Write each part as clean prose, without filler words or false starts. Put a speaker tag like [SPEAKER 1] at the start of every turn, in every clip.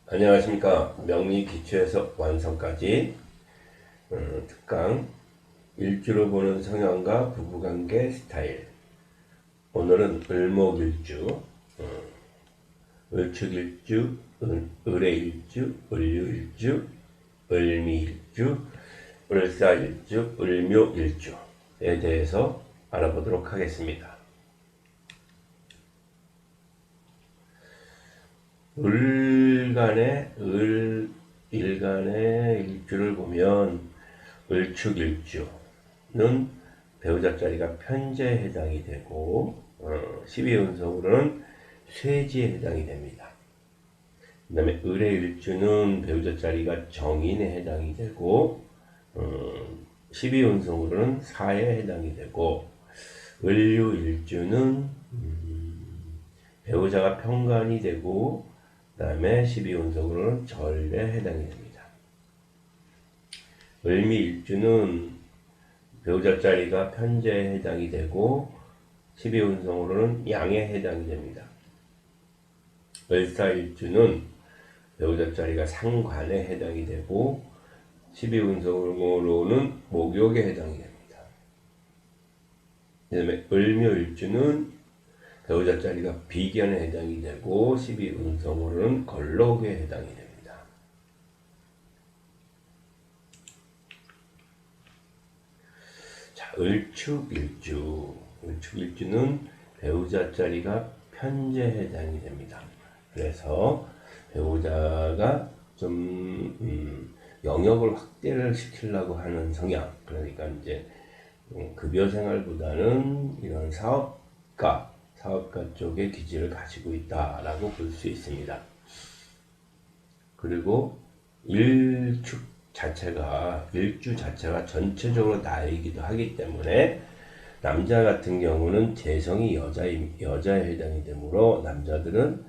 [SPEAKER 1] 안녕하십니까. 명리 기초에서 완성까지 특강 일주로 보는 성향과 부부관계 스타일. 오늘은 을목일주, 을축일주, 을해일주, 을유일주, 을미일주, 을사일주, 을묘일주에 대해서 알아보도록 하겠습니다. 일간의 일주를 보면 을축일주는 배우자 자리가 편재에 해당이 되고 12운석으로는 쇠지에 해당이 됩니다. 그 다음에 을의일주는 배우자 자리가 정인에 해당이 되고 12운석으로는 사에 해당이 되고 을유일주는 배우자가 편관이 되고 그 다음에 12운석으로는 절에 해당이 됩니다. 을미일주는 배우자 자리가 편재에 해당이 되고 12운석으로는 양에 해당이 됩니다. 을사일주는 배우자 자리가 상관에 해당이 되고 12운석으로는 목욕에 해당이 됩니다. 그 다음에 을묘일주는 배우자 자리가 비견에 해당이 되고 12운석으로는 걸록에 해당이 됩니다. 자, 을축일주는 배우자 자리가 편재에 해당이 됩니다. 그래서 배우자가 좀 영역을 확대를 시키려고 하는 성향, 그러니까 이제 급여 생활보다는 이런 사업가 쪽의 기질을 가지고 있다라고 볼 수 있습니다. 그리고 일주 자체가 전체적으로 나이기도 하기 때문에 남자 같은 경우는 재성이 여자에 해당이 되므로 남자들은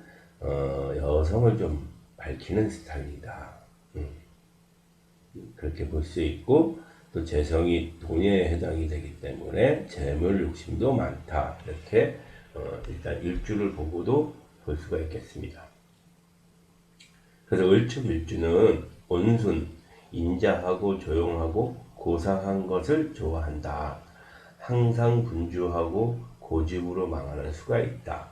[SPEAKER 1] 여성을 좀 밝히는 스타일이다. 그렇게 볼 수 있고, 또 재성이 돈에 해당이 되기 때문에 재물 욕심도 많다. 이렇게 일단 일주를 보고도 볼 수가 있겠습니다. 그래서 을축일주는 온순, 인자하고 조용하고 고상한 것을 좋아한다. 항상 분주하고 고집으로 망하는 수가 있다.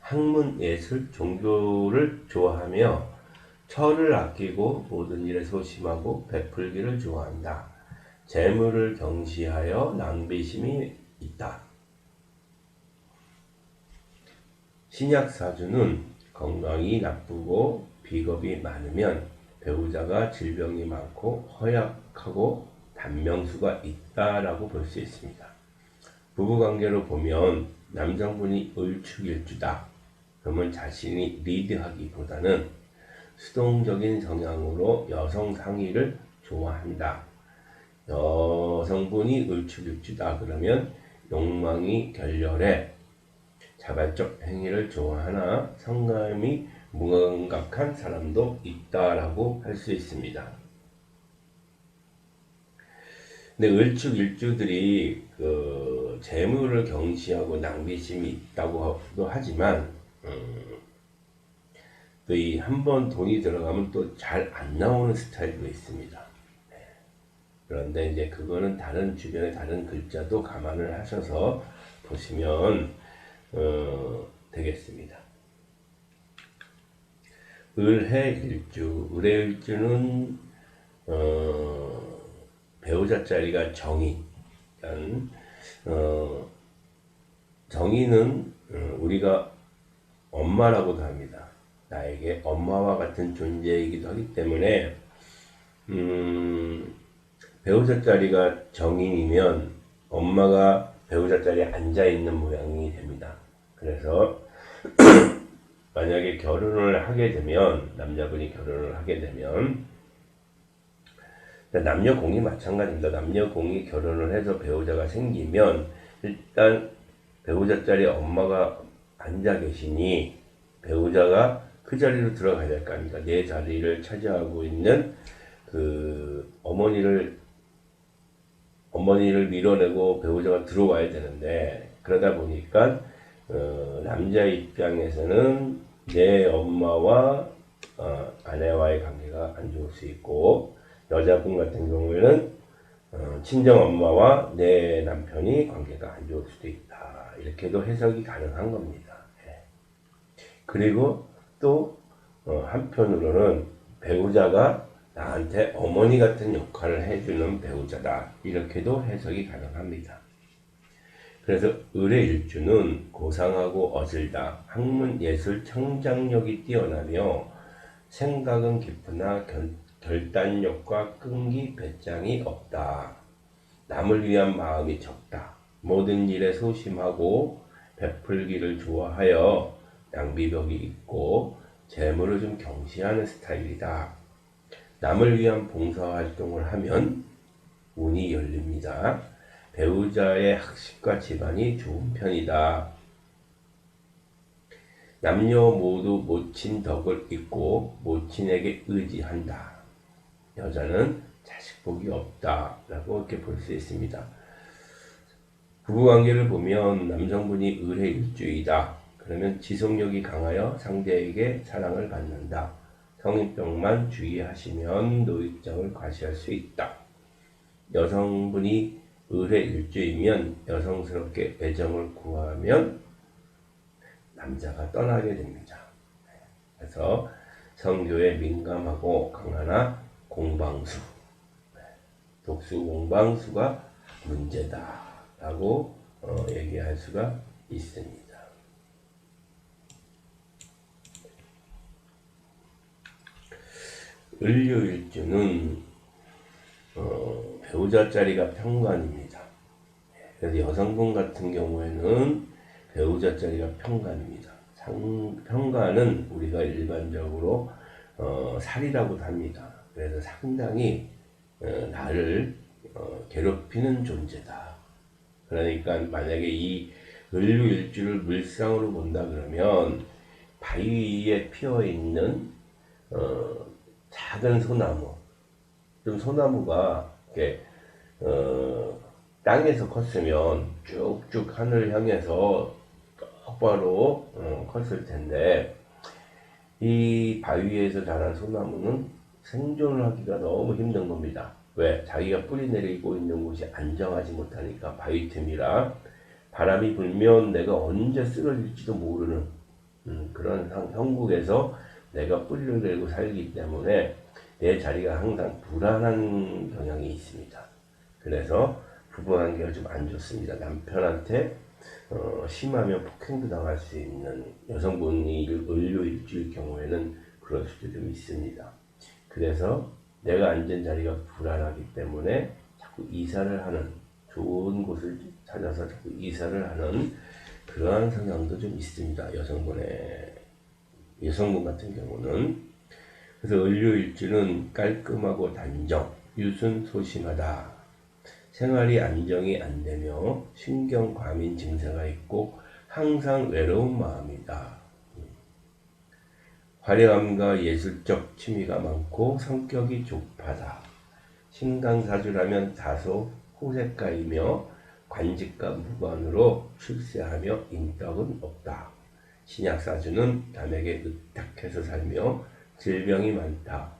[SPEAKER 1] 학문, 예술, 종교를 좋아하며 철을 아끼고 모든 일에 소심하고 베풀기를 좋아한다. 재물을 경시하여 낭비심이 있다. 신약사주는 건강이 나쁘고 비겁이 많으면 배우자가 질병이 많고 허약하고 단명수가 있다라고 볼 수 있습니다. 부부관계로 보면 남성분이 을축일주다. 그러면 자신이 리드하기보다는 수동적인 성향으로 여성 상의를 좋아한다. 여성분이 을축일주다. 그러면 욕망이 결렬해 자발적 행위를 좋아하나 성감이 무감각한 사람도 있다라고 할 수 있습니다. 근데 을축일주들이 그 재물을 경시하고 낭비심이 있다고도 하지만 또 이 한번 돈이 들어가면 또 잘 안 나오는 스타일도 있습니다. 그런데 이제 그거는 다른 주변의 다른 글자도 감안을 하셔서 보시면 되겠습니다. 을해일주는 배우자 자리가 정인. 정인은 우리가 엄마라고도 합니다. 나에게 엄마와 같은 존재이기도 하기 때문에 배우자 자리가 정인이면 엄마가 배우자 자리에 앉아 있는 모양이 됩니다. 그래서 만약에 결혼을 하게 되면, 남자분이 결혼을 하게 되면, 남녀 공이 마찬가지입니다. 남녀 공이 결혼을 해서 배우자가 생기면 일단 배우자 자리에 엄마가 앉아 계시니 배우자가 그 자리로 들어가야 될 거 아닙니까? 내 자리를 차지하고 있는 그 어머니를 밀어내고 배우자가 들어와야 되는데, 그러다 보니까 남자 입장에서는 내 엄마와 아내와의 관계가 안 좋을 수 있고, 여자분 같은 경우에는 친정 엄마와 내 남편이 관계가 안 좋을 수도 있다. 이렇게도 해석이 가능한 겁니다. 예. 그리고 또 한편으로는 배우자가 나한테 어머니 같은 역할을 해주는 배우자다. 이렇게도 해석이 가능합니다. 그래서 을의 일주는 고상하고 어슬다. 학문, 예술, 청장력이 뛰어나며 생각은 깊으나 결단력과 끈기, 배짱이 없다. 남을 위한 마음이 적다. 모든 일에 소심하고 베풀기를 좋아하여 낭비벽이 있고 재물을 좀 경시하는 스타일이다. 남을 위한 봉사활동을 하면 운이 열립니다. 배우자의 학식과 집안이 좋은 편이다. 남녀 모두 모친 덕을 잊고 모친에게 의지한다. 여자는 자식복이 없다 라고 이렇게 볼 수 있습니다. 부부관계를 보면 남성분이 을의 일주이다. 그러면 지속력이 강하여 상대에게 사랑을 받는다. 성인병만 주의하시면 노입장을 과시할 수 있다. 여성분이 을의 일주이면 여성스럽게 애정을 구하면 남자가 떠나게 됩니다. 그래서 성교에 민감하고 강하나 공방수, 독수 공방수가 문제다 라고 얘기할 수가 있습니다. 을료일주는 배우자 자리가 평관입니다. 그래서 여성분 같은 경우에는 배우자 자리가 평관입니다. 평관은 우리가 일반적으로 살이라고도 합니다. 그래서 상당히 나를 괴롭히는 존재다. 그러니까 만약에 이 을류일주를 물상으로 본다 그러면 바위 위에 피어 있는 작은 소나무, 좀 소나무가 이렇게 땅에서 컸으면 쭉쭉 하늘을 향해서 똑바로 컸을 텐데, 이 바위에서 자란 소나무는 생존을 하기가 너무 힘든 겁니다. 왜? 자기가 뿌리 내리고 있는 곳이 안정하지 못하니까. 바위 틈이라 바람이 불면 내가 언제 쓰러질지도 모르는 그런 형국에서 내가 뿌리를 내리고 살기 때문에 내 자리가 항상 불안한 경향이 있습니다. 그래서 부부관계가 좀 안 좋습니다. 남편한테 심하면 폭행도 당할 수 있는, 여성분이 을료일주일 경우에는 그럴 수도 좀 있습니다. 그래서 내가 앉은 자리가 불안하기 때문에 자꾸 이사를 하는, 좋은 곳을 찾아서 자꾸 이사를 하는 그러한 성향도 좀 있습니다. 여성분 같은 경우는. 그래서 을료일주는 깔끔하고 단정, 유순 소심하다. 생활이 안정이 안 되며 신경 과민 증세가 있고 항상 외로운 마음이다. 화려함과 예술적 취미가 많고 성격이 좁하다. 신강사주라면 다소 호색가이며 관직과 무관으로 출세하며 인덕은 없다. 신약사주는 남에게 의탁해서 살며 질병이 많다.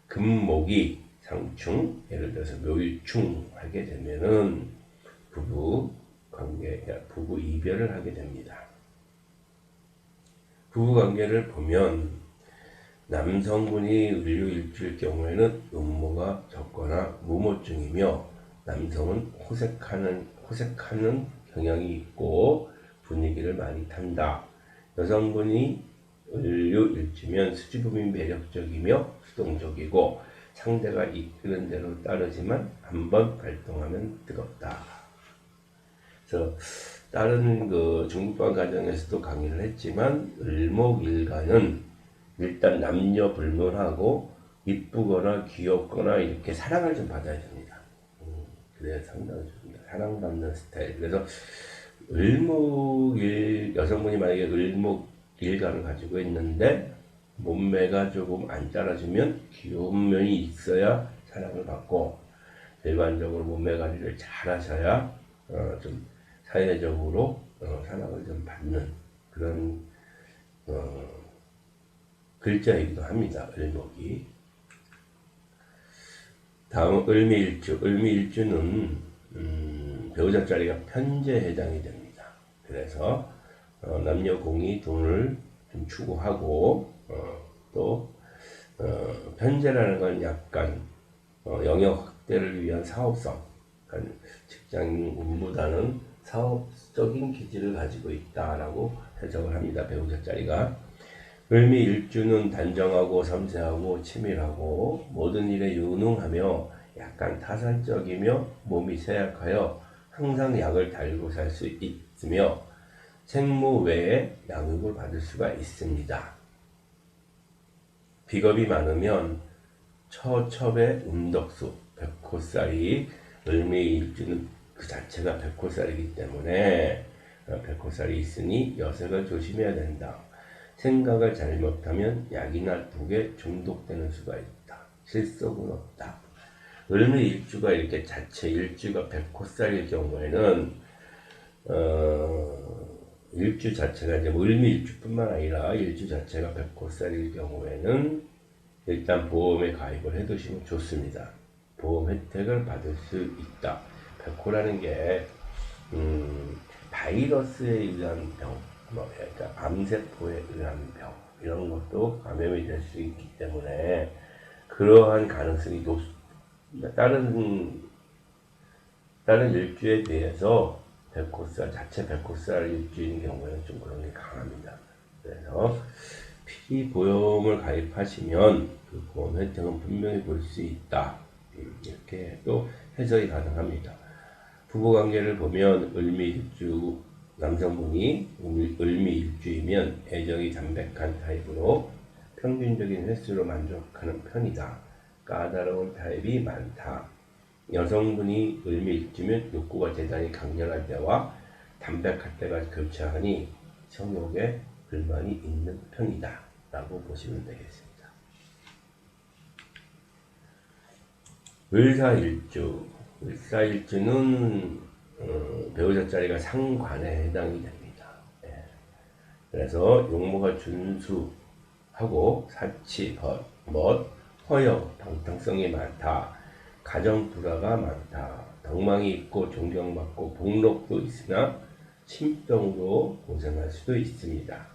[SPEAKER 1] 금목이 상충, 예를 들어서 묘일충 하게 되면은 부부 이별을 하게 됩니다. 부부 관계를 보면 남성분이 을료일주일 경우에는 음모가 적거나 무모증이며 남성은 호색하는 경향이 있고 분위기를 많이 탄다. 여성분이 을료일주면 수줍음이 매력적이며 수동적이고 상대가 이끄는 대로 따르지만 한번 발동하면 뜨겁다. 그래서 다른 중국방 가정에서도 강의를 했지만 을목일간은 일단 남녀 불문하고 이쁘거나 귀엽거나 이렇게 사랑을 좀 받아야 됩니다. 그래야 상당히 좋습니다. 사랑받는 스타일. 그래서 여성분이 만약에 을목일간을 가지고 있는데 몸매가 조금 안 따라주면 귀여운 면이 있어야 사랑을 받고, 일반적으로 몸매 관리를 잘 하셔야 좀 사회적으로 사랑을 좀 받는 그런 글자이기도 합니다. 을목이. 다음 을미일주. 을미일주는 배우자 자리가 편제에 해당이 됩니다. 그래서 남녀 공이 돈을 좀 추구하고 또 편제라는 건 약간 영역 확대를 위한 사업성, 그러니까 직장인보다는 사업적인 기질을 가지고 있다라고 해석을 합니다. 배우자 자리가. 을미일주는 단정하고 섬세하고 치밀하고 모든 일에 유능하며 약간 타산적이며 몸이 쇠약하여 항상 약을 달고 살 수 있으며 생무 외에 양육을 받을 수가 있습니다. 비겁이 많으면 처첩의 음덕수, 백호살이, 을미일주는 그 자체가 백호살이기 때문에 백호살이 있으니 여색을 조심해야 된다. 생각을 잘못하면 약이나 독에 중독되는 수가 있다. 실속은 없다. 을미일주가 이렇게 자체 일주가 백호살일 경우에는 일주 자체가 이제 을미일주뿐만 아니라 일주 자체가 백호살일 경우에는 일단 보험에 가입을 해두시면 좋습니다. 보험 혜택을 받을 수 있다. 백호라는 게 바이러스에 의한 병, 그러니까 암세포에 의한 병 이런 것도 감염이 될 수 있기 때문에 그러한 가능성이 다른 일주에 비해서 백호살 자체 백호살 일주인 경우에는 좀 그런 게 강합니다. 그래서 피보험을 가입하시면 그 보험 혜택은 분명히 볼 수 있다. 이렇게 또 해석이 가능합니다. 부부관계를 보면 을미일주 남성분이 을미일주이면 애정이 담백한 타입으로 평균적인 횟수로 만족하는 편이다. 까다로운 타입이 많다. 여성분이 을미일주면 욕구가 대단히 강렬할 때와 담백할 때가 교차하니 성욕에 불만이 있는 편이다 라고 보시면 되겠습니다. 을사일주는 배우자 자리가 상관에 해당이 됩니다. 그래서 용모가 준수하고 사치, 멋, 허영, 방탕성이 많다. 가정 불화가 많다. 덕망이 있고 존경받고 복록도 있으나 침병으로 고생할 수도 있습니다.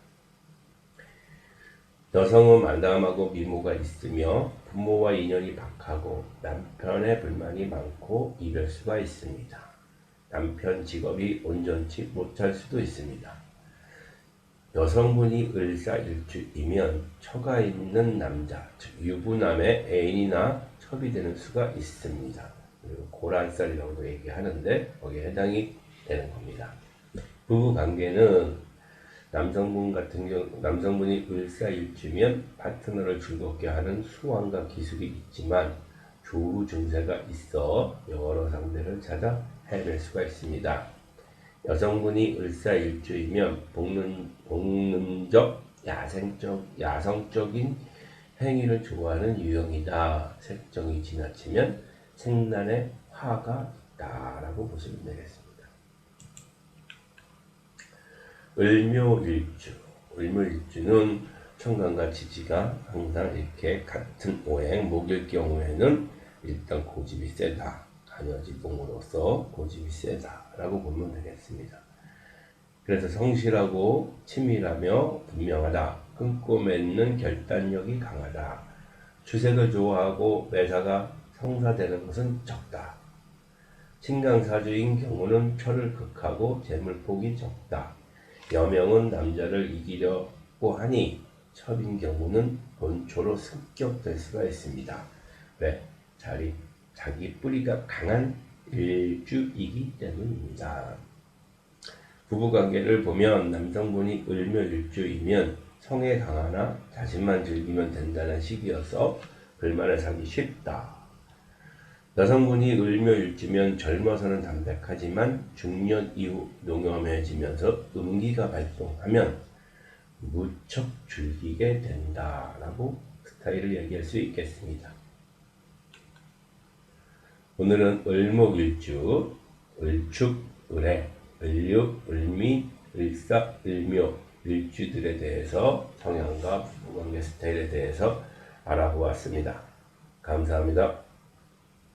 [SPEAKER 1] 여성은 만담하고 미모가 있으며 부모와 인연이 박하고 남편의 불만이 많고 이별수가 있습니다. 남편 직업이 온전치 못할 수도 있습니다. 여성분이 을사일주이면 처가 있는 남자, 즉 유부남의 애인이나 첩이 되는 수가 있습니다. 그리고 고란살이라고도 얘기하는데 거기에 해당이 되는 겁니다. 부부관계는 남성분이 을사일주면 파트너를 즐겁게 하는 수완과 기술이 있지만 조루 증세가 있어 여러 상대를 찾아 헤맬 수가 있습니다. 여성분이 을사일주이면 복능적, 야성적인 행위를 좋아하는 유형이다. 색정이 지나치면 생란에 화가 있다라고 보시면 되겠습니다. 을묘일주는 청간과 지지가 항상 이렇게 같은 오행, 목일 경우에는 일단 고집이 세다. 가녀지봉으로서 고집이 세다라고 보면 되겠습니다. 그래서 성실하고 치밀하며 분명하다. 끊고 맺는 결단력이 강하다. 주색을 좋아하고 매사가 성사되는 것은 적다. 신강사주인 경우는 표를 극하고 재물폭이 적다. 여명은 남자를 이기려고 하니 첩인 경우는 본초로 습격될 수가 있습니다. 왜? 자기 뿌리가 강한 일주이기 때문입니다. 부부관계를 보면 남성분이 을묘일주이면 성에 강하나 자신만 즐기면 된다는 시기여서 불만을 사기 쉽다. 여성분이 을묘일주면 젊어서는 담백하지만 중년 이후 농염해지면서 음기가 발동하면 무척 즐기게 된다라고 스타일을 얘기할 수 있겠습니다. 오늘은 을목일주, 을축, 을해, 을육, 을미, 을사, 을묘 일주들에 대해서 성향과 부부관계 인간관계 스타일에 대해서 알아보았습니다. 감사합니다.